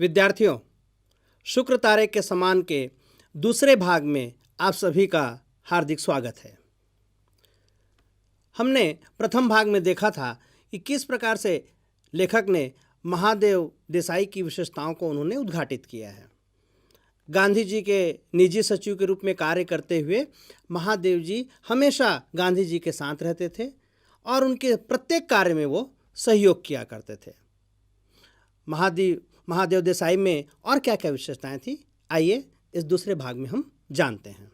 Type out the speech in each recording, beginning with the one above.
विद्यार्थियों, शुक्र तारे के समान के दूसरे भाग में आप सभी का हार्दिक स्वागत है। हमने प्रथम भाग में देखा था कि किस प्रकार से लेखक ने महादेव देसाई की विशेषताओं को उन्होंने उद्घाटित किया है। गांधी जी के निजी सचिव के रूप में कार्य करते हुए महादेव जी हमेशा गांधी जी के साथ रहते थे और उनके प्रत्येक कार्य में वो सहयोग किया करते थे। महादेव देसाई में और क्या क्या विशेषताएं थी, आइए इस दूसरे भाग में हम जानते हैं।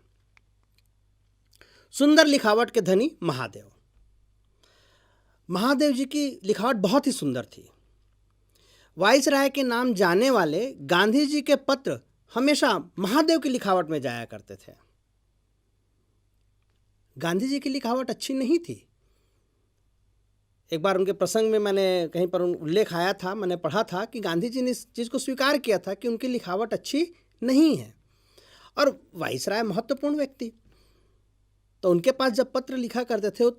सुंदर लिखावट के धनी महादेव जी की लिखावट बहुत ही सुंदर थी। वाइसराय के नाम जाने वाले गांधी जी के पत्र हमेशा महादेव की लिखावट में जाया करते थे। गांधी जी की लिखावट अच्छी नहीं थी। एक बार उनके प्रसंग में मैंने कहीं पर उल्लेख आया था, मैंने पढ़ा था कि गांधी जी ने इस चीज़ को स्वीकार किया था कि उनकी लिखावट अच्छी नहीं है। और वाइसराय महत्वपूर्ण व्यक्ति, तो उनके पास जब पत्र लिखा करते थे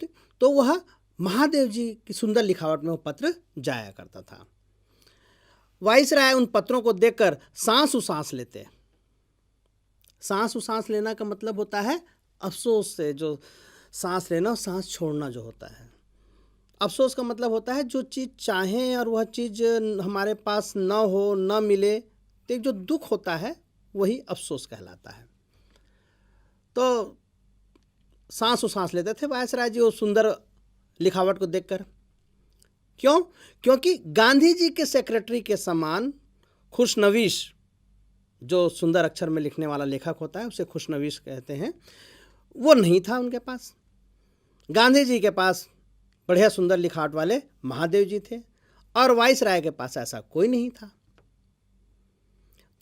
तो वह महादेव जी की सुंदर लिखावट में वो पत्र जाया करता था। वाइसराय उन पत्रों को देखकर सांस लेते। सांस लेना का मतलब होता है अफसोस से, जो सांस लेना और सांस छोड़ना जो होता है। अफसोस का मतलब होता है जो चीज़ चाहें और वह चीज़ हमारे पास न हो, न मिले, तो एक जो दुख होता है वही अफसोस कहलाता है। तो सांस लेते थे वाइसराय जी वो सुंदर लिखावट को देखकर। क्यों? क्योंकि गांधी जी के सेक्रेटरी के समान खुशनवीश, जो सुंदर अक्षर में लिखने वाला लेखक होता है उसे खुशनवीश कहते हैं, वो नहीं था उनके पास। गांधी जी के पास बढ़िया सुंदर लिखावट वाले महादेव जी थे और वाइसराय के पास ऐसा कोई नहीं था।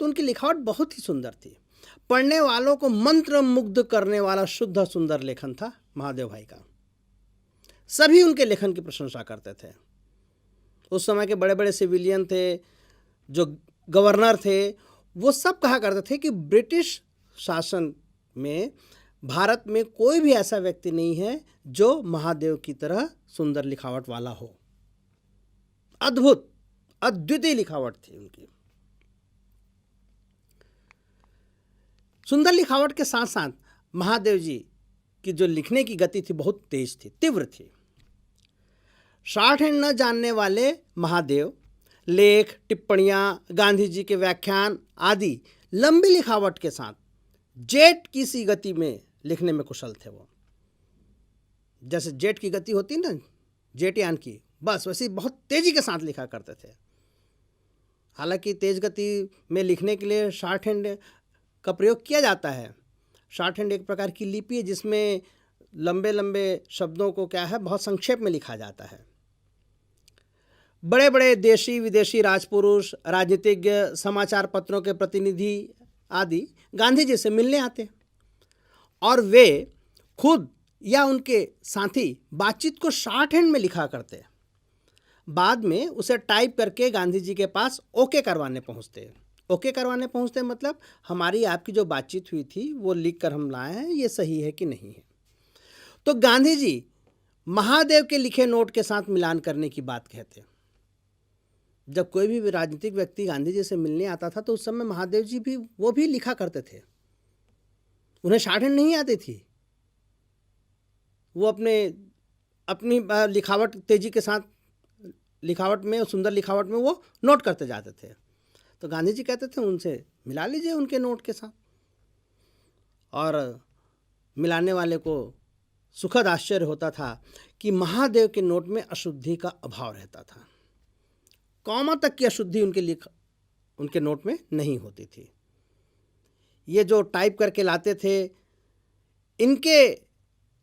तो उनकी लिखावट बहुत ही सुंदर थी। पढ़ने वालों को मंत्र मुग्ध करने वाला शुद्ध सुंदर लेखन था महादेव भाई का। सभी उनके लेखन की प्रशंसा करते थे। उस समय के बड़े बड़े सिविलियन थे, जो गवर्नर थे, वो सब कहा करते थे कि ब्रिटिश शासन में भारत में कोई भी ऐसा व्यक्ति नहीं है जो महादेव की तरह सुंदर लिखावट वाला हो। अद्भुत अद्वितीय लिखावट थी उनकी। सुंदर लिखावट के साथ साथ महादेव जी की जो लिखने की गति थी बहुत तेज थी, तीव्र थी। शॉर्ट हैंड न जानने वाले महादेव लेख, टिप्पणियाँ, गांधी जी के व्याख्यान आदि लंबी लिखावट के साथ जेट की सी गति में लिखने में कुशल थे। वो जैसे जेट की गति होती ना, जेट यान की, बस वैसे बहुत तेजी के साथ लिखा करते थे। हालांकि तेज गति में लिखने के लिए शॉर्ट हैंड का प्रयोग किया जाता है। शॉर्ट हैंड एक प्रकार की लिपि है जिसमें लंबे लंबे शब्दों को क्या है बहुत संक्षेप में लिखा जाता है। बड़े बड़े देशी विदेशी राजपुरुष, राजनीतिज्ञ, समाचार पत्रों के प्रतिनिधि आदि गांधी जी से मिलने आते और वे खुद या उनके साथी बातचीत को शॉर्ट हैंड में लिखा करते। बाद में उसे टाइप करके गांधी जी के पास ओके करवाने पहुंचते मतलब हमारी आपकी जो बातचीत हुई थी वो लिख कर हम लाए हैं, ये सही है कि नहीं है। तो गांधी जी महादेव के लिखे नोट के साथ मिलान करने की बात कहते। जब कोई भी राजनीतिक व्यक्ति गांधी जी से मिलने आता था तो उस समय महादेव जी भी लिखा करते थे। उन्हें शॉर्ट हैंड नहीं आती थी। वो अपनी लिखावट तेजी के साथ लिखावट में, सुंदर लिखावट में वो नोट करते जाते थे। तो गांधी जी कहते थे उनसे मिला लीजिए उनके नोट के साथ। और मिलाने वाले को सुखद आश्चर्य होता था कि महादेव के नोट में अशुद्धि का अभाव रहता था। कॉमा तक की अशुद्धि उनके नोट में नहीं होती थी। ये जो टाइप करके लाते थे, इनके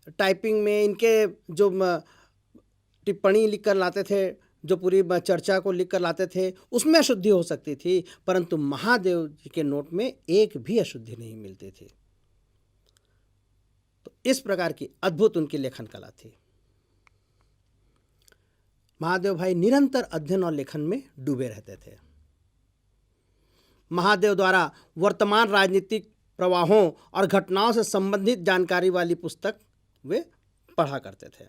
टाइपिंग में, इनके जो टिप्पणी लिख कर लाते थे, जो पूरी चर्चा को लिख कर लाते थे, उसमें अशुद्धि हो सकती थी, परंतु महादेव जी के नोट में एक भी अशुद्धि नहीं मिलती थी। तो इस प्रकार की अद्भुत उनकी लेखन कला थी। महादेव भाई निरंतर अध्ययन और लेखन में डूबे रहते थे। महादेव द्वारा वर्तमान राजनीतिक प्रवाहों और घटनाओं से संबंधित जानकारी वाली पुस्तक वे पढ़ा करते थे।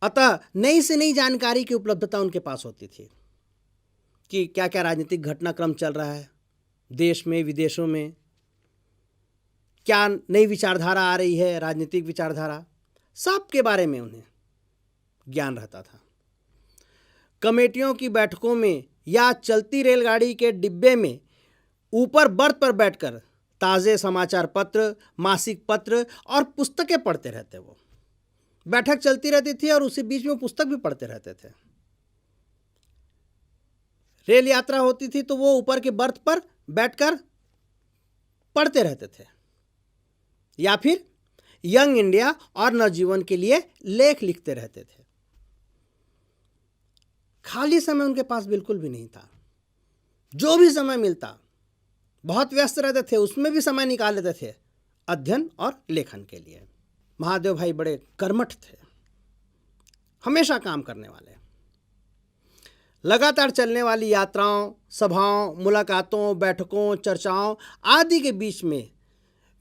अतः नई से नई जानकारी की उपलब्धता उनके पास होती थी। कि क्या क्या राजनीतिक घटनाक्रम चल रहा है देश में विदेशों में, क्या नई विचारधारा आ रही है, राजनीतिक विचारधारा, सब के बारे में उन्हें ज्ञान रहता था। कमेटियों की बैठकों में या चलती रेलगाड़ी के डिब्बे में ऊपर बर्थ पर बैठकर ताज़े समाचार पत्र, मासिक पत्र और पुस्तकें पढ़ते रहते। वो बैठक चलती रहती थी और उसी बीच में पुस्तक भी पढ़ते रहते थे। रेल यात्रा होती थी तो वो ऊपर के बर्थ पर बैठकर पढ़ते रहते थे, या फिर यंग इंडिया और नवजीवन के लिए लेख लिखते रहते थे। खाली समय उनके पास बिल्कुल भी नहीं था। जो भी समय मिलता, बहुत व्यस्त रहते थे, उसमें भी समय निकाल लेते थे अध्ययन और लेखन के लिए। महादेव भाई बड़े कर्मठ थे, हमेशा काम करने वाले। लगातार चलने वाली यात्राओं, सभाओं, मुलाकातों, बैठकों, चर्चाओं आदि के बीच में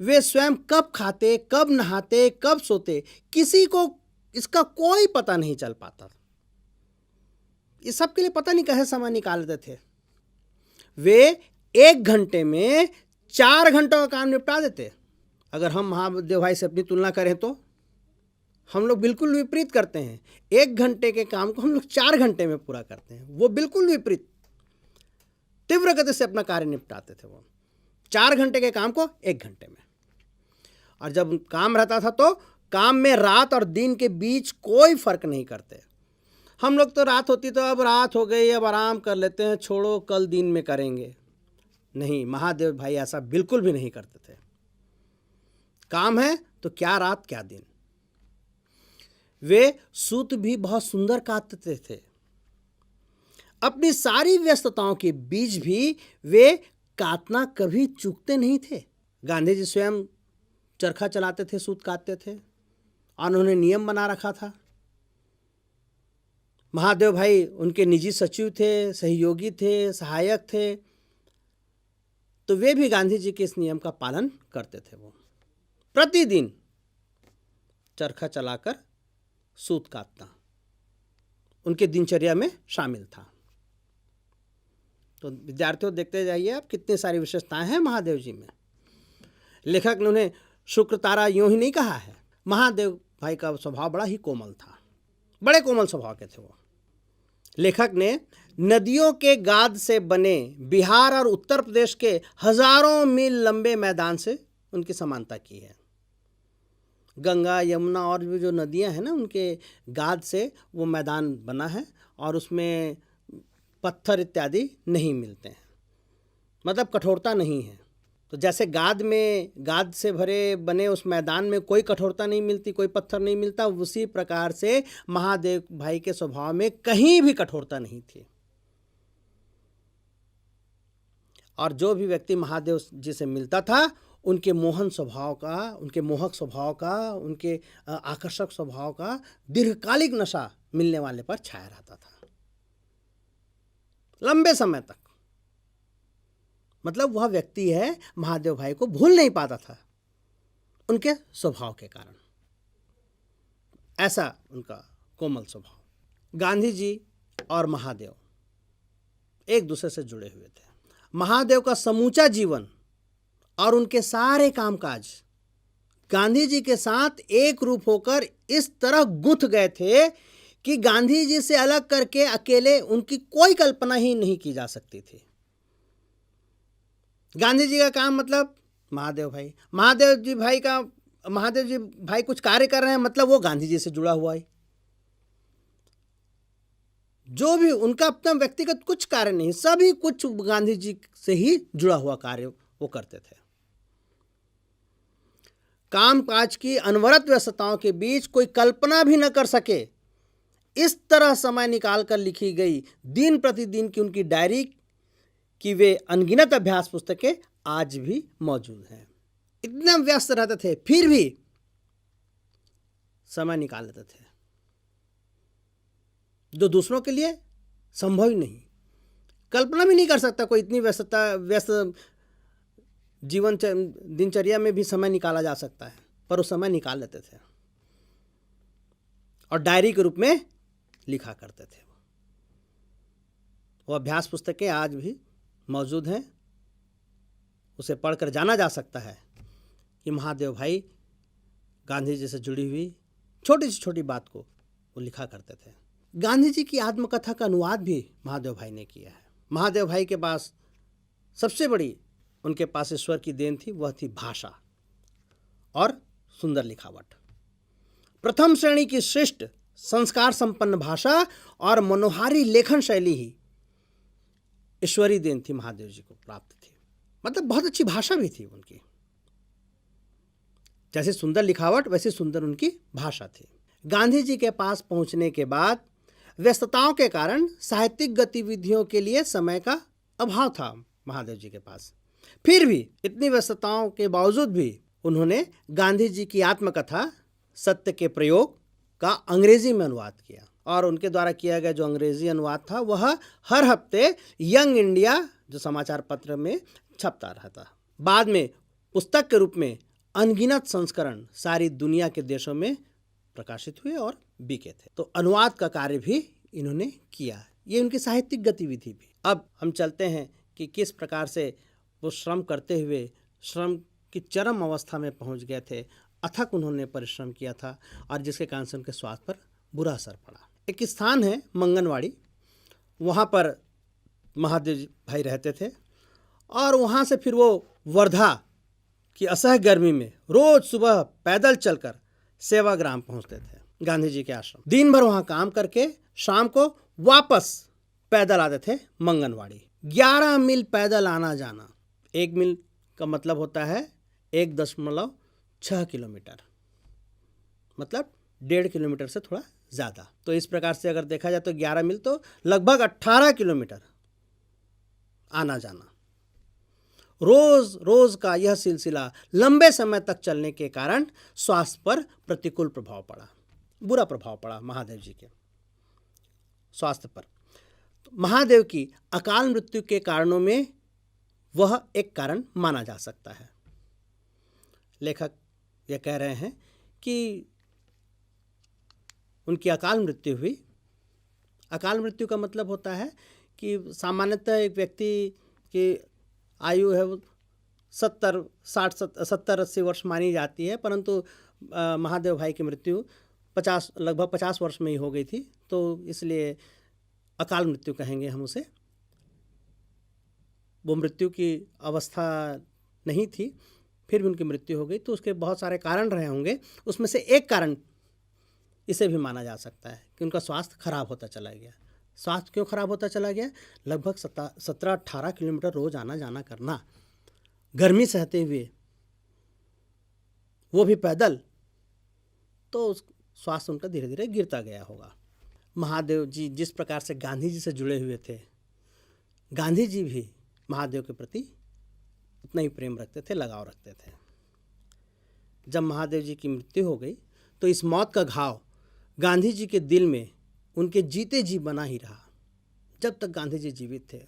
वे स्वयं कब खाते, कब नहाते, कब सोते, किसी को इसका कोई पता नहीं चल पाता। इस सब के लिए पता नहीं कैसे समय निकाल लेते थे। वे 1 घंटे में 4 घंटों का काम निपटा देते। अगर हम महादेव भाई से अपनी तुलना करें तो हम लोग बिल्कुल विपरीत करते हैं। 1 घंटे के काम को हम लोग 4 घंटे में पूरा करते हैं। वो बिल्कुल विपरीत, तीव्र गति से अपना कार्य निपटाते थे। वो 4 घंटे के काम को 1 घंटे में। और जब काम रहता था तो काम में रात और दिन के बीच कोई फर्क नहीं करते। हम लोग तो रात होती तो अब रात हो गई, अब आराम कर लेते हैं, छोड़ो कल दिन में करेंगे। नहीं, महादेव भाई ऐसा बिल्कुल भी नहीं करते थे। काम है तो क्या रात क्या दिन। वे सूत भी बहुत सुंदर काटते थे। अपनी सारी व्यस्तताओं के बीच भी वे काटना कभी चूकते नहीं थे। गांधी जी स्वयं चरखा चलाते थे, सूत काटते थे और उन्होंने नियम बना रखा था। महादेव भाई उनके निजी सचिव थे, सहयोगी थे, सहायक थे, तो वे भी गांधी जी के इस नियम का पालन करते थे। वो प्रतिदिन चरखा चलाकर सूत काटना उनके दिनचर्या में शामिल था। तो विद्यार्थियों देखते जाइए आप, कितनी सारी विशेषताएं हैं महादेव जी में। लेखक ने उन्हें शुक्र तारा यूं ही नहीं कहा है। महादेव भाई का स्वभाव बड़ा ही कोमल था, बड़े कोमल स्वभाव के थे वो। लेखक ने नदियों के गाद से बने बिहार और उत्तर प्रदेश के हजारों मील लंबे मैदान से उनकी समानता की है। गंगा, यमुना और भी जो नदियां हैं ना, उनके गाद से वो मैदान बना है और उसमें पत्थर इत्यादि नहीं मिलते हैं, मतलब कठोरता नहीं है। तो जैसे गाद से भरे बने उस मैदान में कोई कठोरता नहीं मिलती, कोई पत्थर नहीं मिलता, उसी प्रकार से महादेव भाई के स्वभाव में कहीं भी कठोरता नहीं थी। और जो भी व्यक्ति महादेव जी से मिलता था, उनके मोहन स्वभाव का, उनके मोहक स्वभाव का, उनके आकर्षक स्वभाव का दीर्घकालिक नशा मिलने वाले पर छाया रहता था, लंबे समय तक। मतलब वह व्यक्ति है महादेव भाई को भूल नहीं पाता था उनके स्वभाव के कारण। ऐसा उनका कोमल स्वभाव। गांधी जी और महादेव एक दूसरे से जुड़े हुए थे। महादेव का समूचा जीवन और उनके सारे कामकाज गांधी जी के साथ एक रूप होकर इस तरह गुंथ गए थे कि गांधी जी से अलग करके अकेले उनकी कोई कल्पना ही नहीं की जा सकती थी। गांधी जी का काम मतलब महादेव भाई, महादेव जी भाई कुछ कार्य कर रहे हैं, मतलब वो गांधी जी से जुड़ा हुआ है। जो भी उनका अपना व्यक्तिगत कुछ कार्य नहीं, सभी कुछ गांधी जी से ही जुड़ा हुआ कार्य वो करते थे। कामकाज की अनवरत व्यस्तताओं के बीच कोई कल्पना भी न कर सके इस तरह समय निकालकर लिखी गई दिन प्रतिदिन की उनकी डायरी कि वे अनगिनत अभ्यास पुस्तकें आज भी मौजूद हैं। इतने व्यस्त रहते थे, फिर भी समय निकाल लेते थे, जो दूसरों के लिए संभव ही नहीं। कल्पना भी नहीं कर सकता कोई इतनी व्यस्त जीवन दिनचर्या में भी समय निकाला जा सकता है, पर वो समय निकाल लेते थे और डायरी के रूप में लिखा करते थे। वो अभ्यास पुस्तकें आज भी मौजूद हैं। उसे पढ़कर जाना जा सकता है कि महादेव भाई गांधी जी से जुड़ी हुई छोटी से छोटी बात को वो लिखा करते थे। गांधी जी की आत्मकथा का अनुवाद भी महादेव भाई ने किया है। महादेव भाई के पास सबसे बड़ी उनके पास ईश्वर की देन थी, वह थी भाषा और सुंदर लिखावट। प्रथम श्रेणी की श्रेष्ठ संस्कार संपन्न भाषा और मनोहारी लेखन शैली ही ईश्वरी देन थी, महादेव जी को प्राप्त थी। मतलब बहुत अच्छी भाषा भी थी उनकी, जैसे सुंदर लिखावट वैसे सुंदर उनकी भाषा थी। गांधी जी के पास पहुंचने के बाद व्यस्तताओं के कारण साहित्यिक गतिविधियों के लिए समय का अभाव था महादेव जी के पास। फिर भी इतनी व्यस्तताओं के बावजूद भी उन्होंने गांधी जी की आत्मकथा सत्य के प्रयोग का अंग्रेजी में अनुवाद किया, और उनके द्वारा किया गया जो अंग्रेजी अनुवाद था वह हर हफ्ते यंग इंडिया जो समाचार पत्र में छपता रहता। बाद में पुस्तक के रूप में अनगिनत संस्करण सारी दुनिया के देशों में प्रकाशित हुए और बिके थे। तो अनुवाद का कार्य भी इन्होंने किया, ये उनकी साहित्यिक गतिविधि भी। अब हम चलते हैं कि किस प्रकार से वो श्रम करते हुए श्रम की चरम अवस्था में पहुंच गए थे। अथक उन्होंने परिश्रम किया था और जिसके कारण से उनके स्वास्थ्य पर बुरा असर पड़ा। एक स्थान है मंगनवाड़ी, वहाँ पर महादेव भाई रहते थे और वहाँ से फिर वो वर्धा की असह्य गर्मी में रोज सुबह पैदल चलकर सेवाग्राम पहुँचते थे गांधी जी के आश्रम। दिन भर वहाँ काम करके शाम को वापस पैदल आते थे मंगनवाड़ी। 11 मील पैदल आना जाना। 1 मील का मतलब होता है 1.6 किलोमीटर, मतलब 1.5 किलोमीटर से थोड़ा ज़्यादा। तो इस प्रकार से अगर देखा जाए तो 11 मील तो लगभग 18 किलोमीटर आना जाना। रोज रोज का यह सिलसिला लंबे समय तक चलने के कारण स्वास्थ्य पर प्रतिकूल प्रभाव पड़ा, बुरा प्रभाव पड़ा महादेव जी के स्वास्थ्य पर। महादेव की अकाल मृत्यु के कारणों में वह एक कारण माना जा सकता है। लेखक यह कह रहे हैं कि उनकी अकाल मृत्यु हुई। अकाल मृत्यु का मतलब होता है कि सामान्यतः एक व्यक्ति की आयु है वो 70-80 वर्ष मानी जाती है, परंतु महादेव भाई की मृत्यु लगभग 50 वर्ष में ही हो गई थी, तो इसलिए अकाल मृत्यु कहेंगे हम उसे। वो मृत्यु की अवस्था नहीं थी, फिर भी उनकी मृत्यु हो गई, तो उसके बहुत सारे कारण रहे होंगे। उसमें से एक कारण इसे भी माना जा सकता है कि उनका स्वास्थ्य खराब होता चला गया। स्वास्थ्य क्यों खराब होता चला गया? लगभग 17-18 किलोमीटर रोज आना जाना करना, गर्मी सहते हुए, वो भी पैदल, तो स्वास्थ्य उनका धीरे धीरे गिरता गया होगा। महादेव जी जिस प्रकार से गांधी जी से जुड़े हुए थे, गांधी जी भी महादेव के प्रति उतना ही प्रेम रखते थे, लगाव रखते थे। जब महादेव जी की मृत्यु हो गई तो इस मौत का घाव गांधी जी के दिल में उनके जीते जी बना ही रहा। जब तक गांधी जी जीवित थे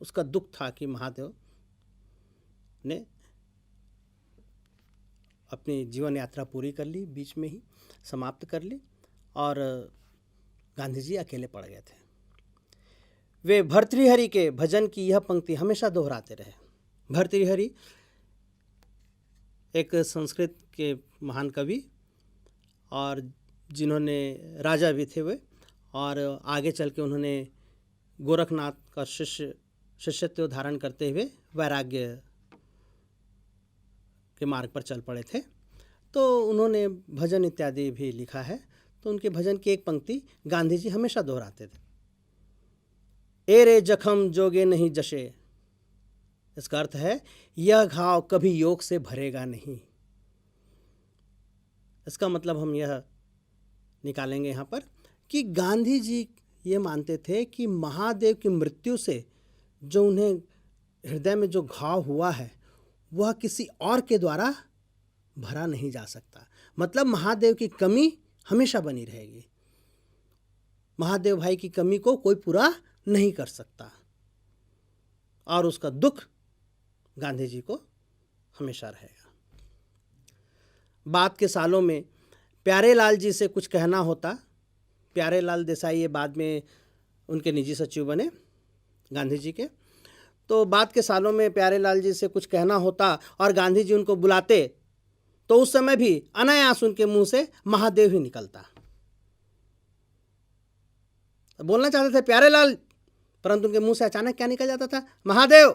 उसका दुख था कि महादेव ने अपनी जीवन यात्रा पूरी कर ली, बीच में ही समाप्त कर ली, और गांधी जी अकेले पड़ गए थे। वे भर्तृहरि के भजन की यह पंक्ति हमेशा दोहराते रहे। भर्तृहरि एक संस्कृत के महान कवि और जिन्होंने राजा भी थे वे, और आगे चल के उन्होंने गोरखनाथ का शिष्यत्व धारण करते हुए वैराग्य के मार्ग पर चल पड़े थे। तो उन्होंने भजन इत्यादि भी लिखा है। तो उनके भजन की एक पंक्ति गांधी जी हमेशा दोहराते थे, ए रे जखम जोगे नहीं जशे। इसका अर्थ है यह घाव कभी योग से भरेगा नहीं। इसका मतलब हम यह निकालेंगे यहाँ पर कि गांधी जी ये मानते थे कि महादेव की मृत्यु से जो उन्हें हृदय में जो घाव हुआ है वह किसी और के द्वारा भरा नहीं जा सकता। मतलब महादेव की कमी हमेशा बनी रहेगी। महादेव भाई की कमी को कोई पूरा नहीं कर सकता, और उसका दुख गांधी जी को हमेशा रहेगा। बाद के सालों में प्यारेलाल जी से कुछ कहना होता। प्यारेलाल देसाई ये बाद में उनके निजी सचिव बने, गांधी जी के। तो बाद के सालों में प्यारेलाल जी से कुछ कहना होता और गांधी जी उनको बुलाते तो उस समय भी अनायास उनके मुंह से महादेव ही निकलता। बोलना चाहते थे प्यारेलाल, परंतु उनके मुंह से अचानक क्या निकल जाता था? महादेव।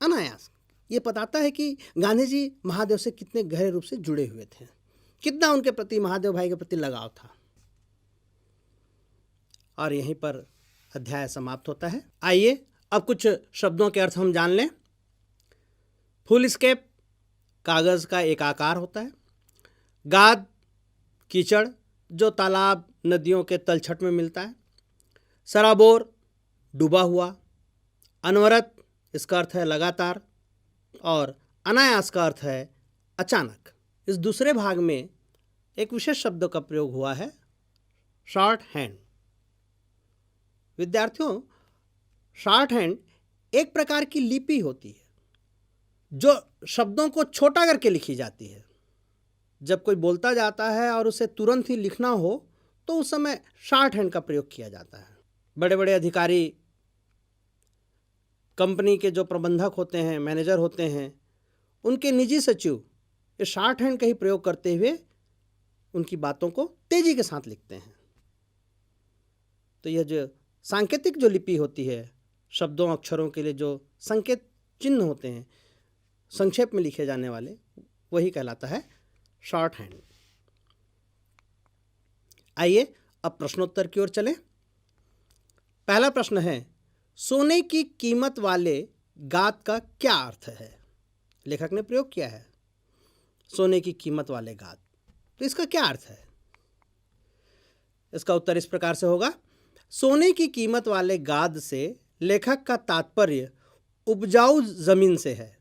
अनायास। ये बताता है कि गांधी जी महादेव से कितने गहरे रूप से जुड़े हुए थे, कितना उनके प्रति, महादेव भाई के प्रति लगाव था। और यहीं पर अध्याय समाप्त होता है। आइए अब कुछ शब्दों के अर्थ हम जान लें। फुलस्केप कागज का एक आकार होता है। गाद कीचड़ जो तालाब नदियों के तलछट में मिलता है। सराबोर डूबा हुआ। अनवरत इसका अर्थ है लगातार, और अनायास का अर्थ है अचानक। इस दूसरे भाग में एक विशेष शब्द का प्रयोग हुआ है, शॉर्ट हैंड। विद्यार्थियों, शॉर्ट हैंड एक प्रकार की लिपि होती है जो शब्दों को छोटा करके लिखी जाती है। जब कोई बोलता जाता है और उसे तुरंत ही लिखना हो तो उस समय शॉर्ट हैंड का प्रयोग किया जाता है। बड़े बड़े अधिकारी, कंपनी के जो प्रबंधक होते हैं, मैनेजर होते हैं, उनके निजी सचिव इस शॉर्ट हैंड का ही प्रयोग करते हुए उनकी बातों को तेजी के साथ लिखते हैं। तो यह जो सांकेतिक जो लिपि होती है, शब्दों अक्षरों के लिए जो संकेत चिन्ह होते हैं संक्षेप में लिखे जाने वाले, वही कहलाता है शॉर्ट हैंड। आइए अब प्रश्नोत्तर की ओर चलें। पहला प्रश्न है, सोने की कीमत वाले गाद का क्या अर्थ है? लेखक ने प्रयोग किया है सोने की कीमत वाले गाद, तो इसका क्या अर्थ है? इसका उत्तर इस प्रकार से होगा, सोने की कीमत वाले गाद से लेखक का तात्पर्य उपजाऊ जमीन से है।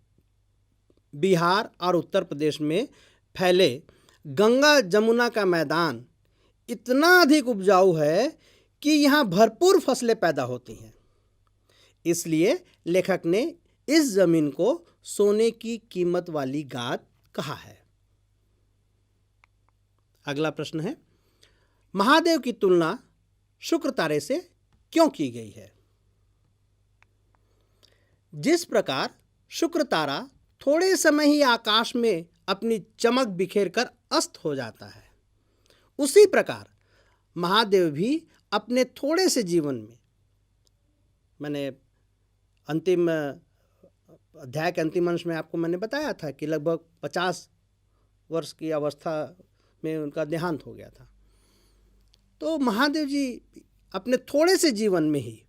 बिहार और उत्तर प्रदेश में फैले गंगा जमुना का मैदान इतना अधिक उपजाऊ है कि यहाँ भरपूर फसलें पैदा होती हैं। इसलिए लेखक ने इस जमीन को सोने की कीमत वाली गाद कहा है। अगला प्रश्न है, महादेव की तुलना शुक्र तारे से क्यों की गई है? जिस प्रकार शुक्र तारा थोड़े समय ही आकाश में अपनी चमक बिखेर कर अस्त हो जाता है, उसी प्रकार महादेव भी अपने थोड़े से जीवन में, मैंने अंतिम अध्याय के अंतिम अंश में आपको मैंने बताया था कि लगभग 50 वर्ष की अवस्था में उनका देहांत हो गया था। तो महादेव जी अपने थोड़े से जीवन में ही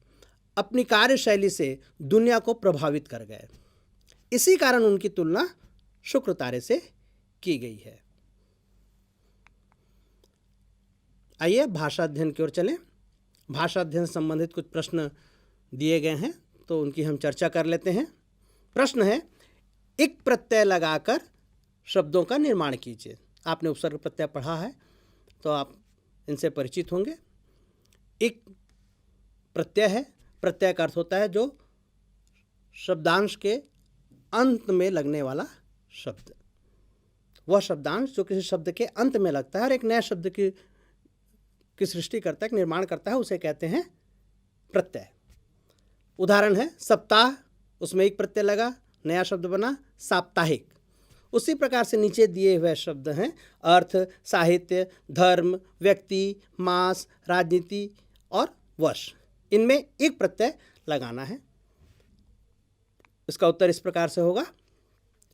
अपनी कार्यशैली से दुनिया को प्रभावित कर गए। इसी कारण उनकी तुलना शुक्र तारे से की गई है। आइए भाषा अध्ययन की ओर चलें। भाषा अध्ययन से संबंधित कुछ प्रश्न दिए गए हैं, तो उनकी हम चर्चा कर लेते हैं। प्रश्न है, इक प्रत्यय लगाकर शब्दों का निर्माण कीजिए। आपने उपसर्ग प्रत्यय पढ़ा है तो आप इनसे परिचित होंगे। इक प्रत्यय है, प्रत्यय का अर्थ होता है जो शब्दांश के अंत में लगने वाला शब्द। वह शब्दांश जो किसी शब्द के अंत में लगता है और एक नए शब्द की सृष्टि करता है, निर्माण करता है, उसे कहते हैं प्रत्यय। उदाहरण है सप्ताह, उसमें एक प्रत्यय लगा, नया शब्द बना साप्ताहिक। उसी प्रकार से नीचे दिए हुए शब्द हैं अर्थ, साहित्य, धर्म, व्यक्ति, मास, राजनीति और वर्ष। इनमें एक प्रत्यय लगाना है। इसका उत्तर इस प्रकार से होगा,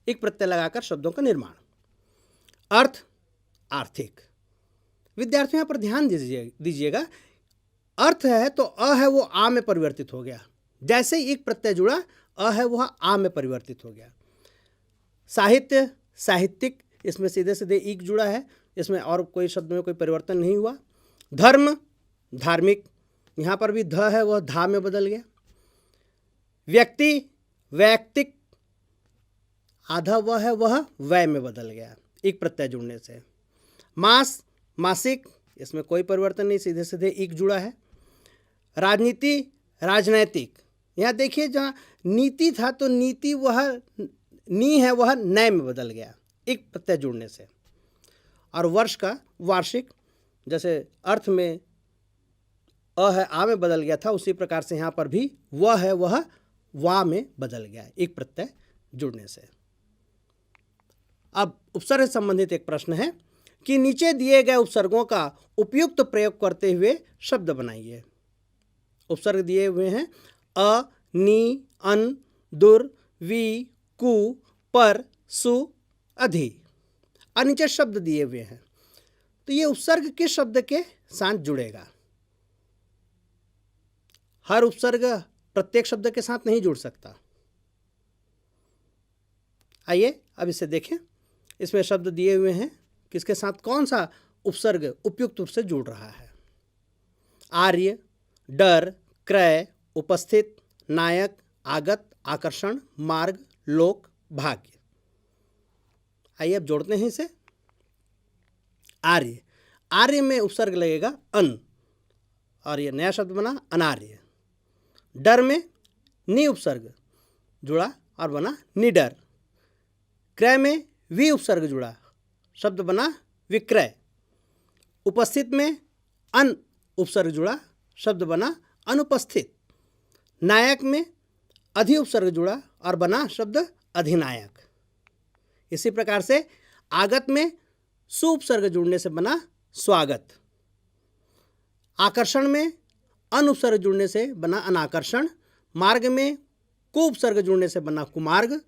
एक प्रत्यय लगाकर शब्दों का निर्माण। अर्थ, आर्थिक। विद्यार्थियों यहाँ पर ध्यान दीजिएगा, अर्थ है तो अ है वो आ में परिवर्तित हो गया। जैसे ही एक प्रत्यय जुड़ा, अ है वह आ में परिवर्तित हो गया। साहित्य, साहित्यिक, इसमें सीधे सीधे ईक जुड़ा है, इसमें और कोई शब्द में कोई परिवर्तन नहीं हुआ। धर्म, धार्मिक, यहाँ पर भी ध है वह धा में बदल गया। व्यक्ति, वैयक्तिक, आधा वह है वह वै में बदल गया एक प्रत्यय जुड़ने से। मास, मासिक, इसमें कोई परिवर्तन नहीं, सीधे सीधे ईक जुड़ा है। राजनीति, राजनैतिक, यहाँ देखिए जहाँ नीति था तो नीति वह नी है वह नए में बदल गया एक प्रत्यय जुड़ने से। और वर्ष का वार्षिक, जैसे अर्थ में अ है आ में बदल गया था, उसी प्रकार से यहाँ पर भी वह है वह वा में बदल गया है एक प्रत्यय जुड़ने से। अब उपसर्ग से संबंधित एक प्रश्न है कि नीचे दिए गए उपसर्गों का उपयुक्त प्रयोग करते हुए शब्द बनाइए। उपसर्ग दिए हुए हैं अ, नी, अन, दुर, वी, कु, पर, सु, अधि। और नीचे शब्द दिए हुए हैं, तो ये उपसर्ग किस शब्द के साथ जुड़ेगा? हर उपसर्ग प्रत्येक शब्द के साथ नहीं जुड़ सकता। आइए अब इसे देखें। इसमें शब्द दिए हुए हैं, किसके साथ कौन सा उपसर्ग उपयुक्त रूप से जुड़ रहा है? आर्य, डर, क्रय, उपस्थित, नायक, आगत, आकर्षण, मार्ग, लोक, भाग्य। आइए अब जोड़ते हैं इसे। आर्य, आर्य में उपसर्ग लगेगा अन, और ये नया शब्द बना अनार्य। डर में नि उपसर्ग जुड़ा और बना निडर। क्रय में वि उपसर्ग जुड़ा, शब्द बना विक्रय। उपस्थित में अन उपसर्ग जुड़ा, शब्द बना अनुपस्थित। नायक में अधि उपसर्ग जुड़ा और बना शब्द अधिनायक। इसी प्रकार से आगत में सु उपसर्ग जुड़ने से बना स्वागत। आकर्षण में अन उपसर्ग जुड़ने से बना अनाकर्षण। मार्ग में कु उपसर्ग जुड़ने से बना कुमार्ग।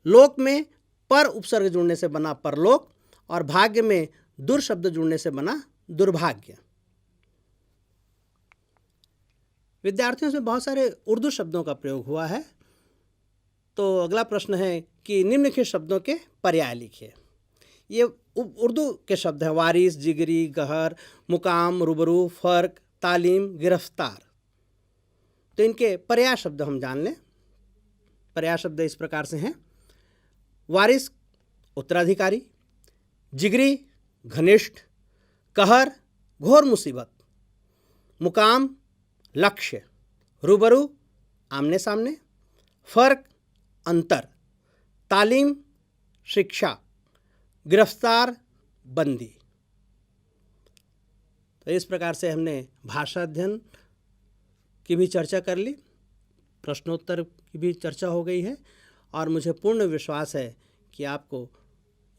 लोक में पर उपसर्ग जुड़ने से बना परलोक। और भाग्य में दुर शब्द जुड़ने से बना दुर्भाग्य। विद्यार्थियों से बहुत सारे उर्दू शब्दों का प्रयोग हुआ है, तो अगला प्रश्न है कि निम्नलिखित शब्दों के पर्याय लिखिए। ये उर्दू के शब्द हैं वारिस, जिगरी, गहर, मुकाम, रूबरू, फर्क, तालीम, गिरफ्तार। तो इनके पर्याय शब्द हम जान लें। पर्याय शब्द इस प्रकार से हैं। वारिस उत्तराधिकारी, जिगरी घनिष्ठ, कहर घोर मुसीबत, मुकाम लक्ष्य, रूबरू आमने सामने, फर्क अंतर, तालीम शिक्षा, गिरफ्तार बंदी। तो इस प्रकार से हमने भाषा अध्ययन की भी चर्चा कर ली, प्रश्नोत्तर की भी चर्चा हो गई है, और मुझे पूर्ण विश्वास है कि आपको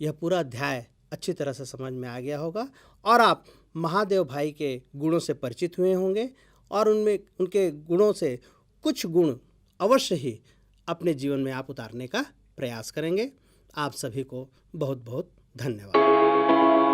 यह पूरा अध्याय अच्छी तरह से समझ में आ गया होगा और आप महादेव भाई के गुणों से परिचित हुए होंगे और उनमें उनके गुणों से कुछ गुण अवश्य ही अपने जीवन में आप उतारने का प्रयास करेंगे। आप सभी को बहुत बहुत धन्यवाद।